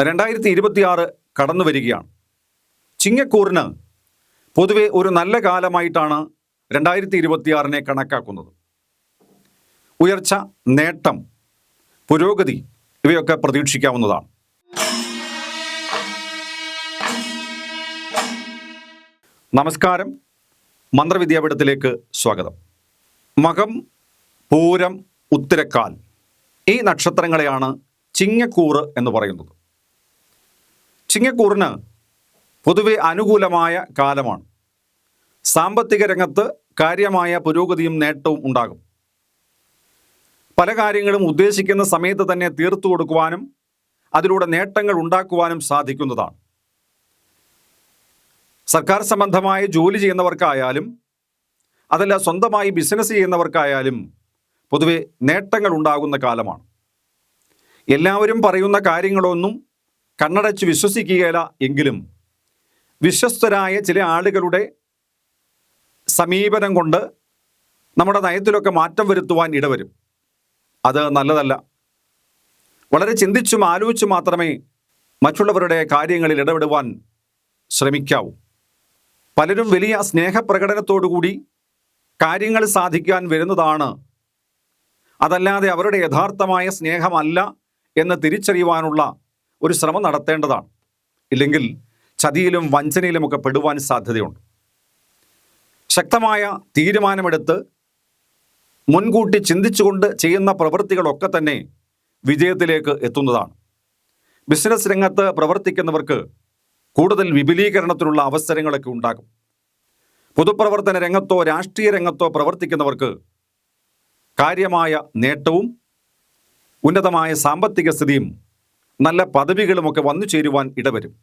2026 കടന്നു വരികയാണ്. ചിങ്ങക്കൂറിന് പൊതുവെ ഒരു നല്ല കാലമായിട്ടാണ് 2026 കണക്കാക്കുന്നത്. ഉയർച്ച, നേട്ടം, പുരോഗതി ഇവയൊക്കെ പ്രതീക്ഷിക്കാവുന്നതാണ്. നമസ്കാരം, മന്ത്രവിദ്യാപീഠത്തിലേക്ക് സ്വാഗതം. മകം, പൂരം, ഉത്തിരക്കാൽ ഈ നക്ഷത്രങ്ങളെയാണ് ചിങ്ങക്കൂറ് എന്ന് പറയുന്നത്. ചിങ്ങക്കൂറിന് പൊതുവെ അനുകൂലമായ കാലമാണ്. സാമ്പത്തിക രംഗത്ത് കാര്യമായ പുരോഗതിയും നേട്ടവും ഉണ്ടാകും. പല കാര്യങ്ങളും ഉദ്ദേശിക്കുന്ന സമയത്ത് തന്നെ തീർത്തു കൊടുക്കുവാനും അതിലൂടെ നേട്ടങ്ങൾ ഉണ്ടാക്കുവാനും സാധിക്കുന്നതാണ്. സർക്കാർ സംബന്ധമായ ജോലി ചെയ്യുന്നവർക്കായാലും അതല്ല സ്വന്തമായി ബിസിനസ് ചെയ്യുന്നവർക്കായാലും പൊതുവെ നേട്ടങ്ങൾ ഉണ്ടാകുന്ന കാലമാണ്. എല്ലാവരും പറയുന്ന കാര്യങ്ങളൊന്നും കണ്ണടച്ച് വിശ്വസിക്കുകയില്ല എങ്കിലും വിശ്വസ്തരായ ചില ആളുകളുടെ സമീപനം കൊണ്ട് നമ്മുടെ നയത്തിലൊക്കെ മാറ്റം വരുത്തുവാൻ ഇടവരും. അത് നല്ലതല്ല. വളരെ ചിന്തിച്ചും ആലോചിച്ചും മാത്രമേ മറ്റുള്ളവരുടെ കാര്യങ്ങളിൽ ഇടപെടുവാൻ ശ്രമിക്കാവൂ. പലരും വലിയ സ്നേഹപ്രകടനത്തോടുകൂടി കാര്യങ്ങൾ സാധിക്കാൻ വരുന്നതാണ്. അതല്ലാതെ അവരുടെ യഥാർത്ഥമായ സ്നേഹമല്ല എന്ന് തിരിച്ചറിയുവാനുള്ള ഒരു ശ്രമം നടത്തേണ്ടതാണ്. ഇല്ലെങ്കിൽ ചതിയിലും വഞ്ചനയിലുമൊക്കെ പെടുവാൻ സാധ്യതയുണ്ട്. ശക്തമായ തീരുമാനമെടുത്ത് മുൻകൂട്ടി ചിന്തിച്ചുകൊണ്ട് ചെയ്യുന്ന പ്രവൃത്തികളൊക്കെ തന്നെ വിജയത്തിലേക്ക് എത്തുന്നതാണ്. ബിസിനസ് രംഗത്ത് പ്രവർത്തിക്കുന്നവർക്ക് കൂടുതൽ വിപുലീകരണത്തിനുള്ള അവസരങ്ങളൊക്കെ ഉണ്ടാകും. പൊതുപ്രവർത്തന രംഗത്തോ രാഷ്ട്രീയ രംഗത്തോ പ്രവർത്തിക്കുന്നവർക്ക് കാര്യമായ നേട്ടവും ഉന്നതമായ സാമ്പത്തിക സ്ഥിതിയും നല്ല പദവികളുമൊക്കെ വന്നു ചേരുവാൻ ഇടവരും.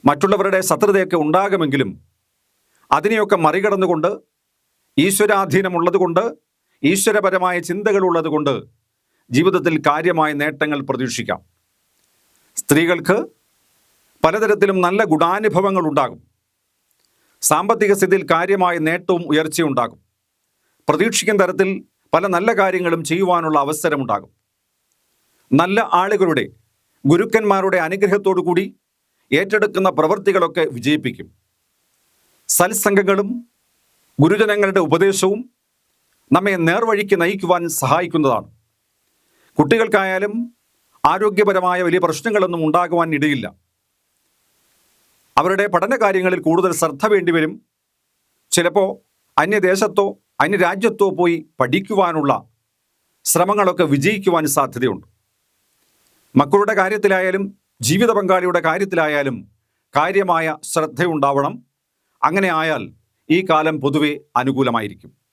മറ്റുള്ളവരുടെ ശത്രുതയൊക്കെ ഉണ്ടാകുമെങ്കിലും അതിനെയൊക്കെ മറികടന്നുകൊണ്ട് ഈശ്വരാധീനമുള്ളതുകൊണ്ട്, ഈശ്വരപരമായ ചിന്തകളുള്ളത് കൊണ്ട് ജീവിതത്തിൽ കാര്യമായ നേട്ടങ്ങൾ പ്രതീക്ഷിക്കാം. സ്ത്രീകൾക്ക് പലതരത്തിലും നല്ല ഗുണാനുഭവങ്ങൾ ഉണ്ടാകും. സാമ്പത്തിക സ്ഥിതിയിൽ കാര്യമായ നേട്ടവും ഉയർച്ചയും ഉണ്ടാകും. പ്രതീക്ഷിക്കുന്ന തരത്തിൽ പല നല്ല കാര്യങ്ങളും ചെയ്യുവാനുള്ള അവസരമുണ്ടാകും. നല്ല ആളുകളുടെ, ഗുരുക്കന്മാരുടെ അനുഗ്രഹത്തോടു കൂടി ഏറ്റെടുക്കുന്ന പ്രവൃത്തികളൊക്കെ വിജയിപ്പിക്കും. സത്സംഗങ്ങളും ഗുരുജനങ്ങളുടെ ഉപദേശവും നമ്മെ നേർവഴിക്ക് നയിക്കുവാൻ സഹായിക്കുന്നതാണ്. കുട്ടികൾക്കായാലും ആരോഗ്യപരമായ വലിയ പ്രശ്നങ്ങളൊന്നും ഉണ്ടാകുവാൻ ഇടയില്ല. അവരുടെ പഠന കാര്യങ്ങളിൽ കൂടുതൽ ശ്രദ്ധ വേണ്ടിവരും. ചിലപ്പോൾ അന്യദേശത്തോ അന്യരാജ്യത്തോ പോയി പഠിക്കുവാനുള്ള ശ്രമങ്ങളൊക്കെ വിജയിക്കുവാൻ സാധ്യതയുണ്ട്. മക്കളുടെ കാര്യത്തിലായാലും ജീവിത പങ്കാളിയുടെ കാര്യത്തിലായാലും കാര്യമായ ശ്രദ്ധയുണ്ടാവണം. അങ്ങനെ ആയാൽ ഈ കാലം പൊതുവെ അനുകൂലമായിരിക്കും.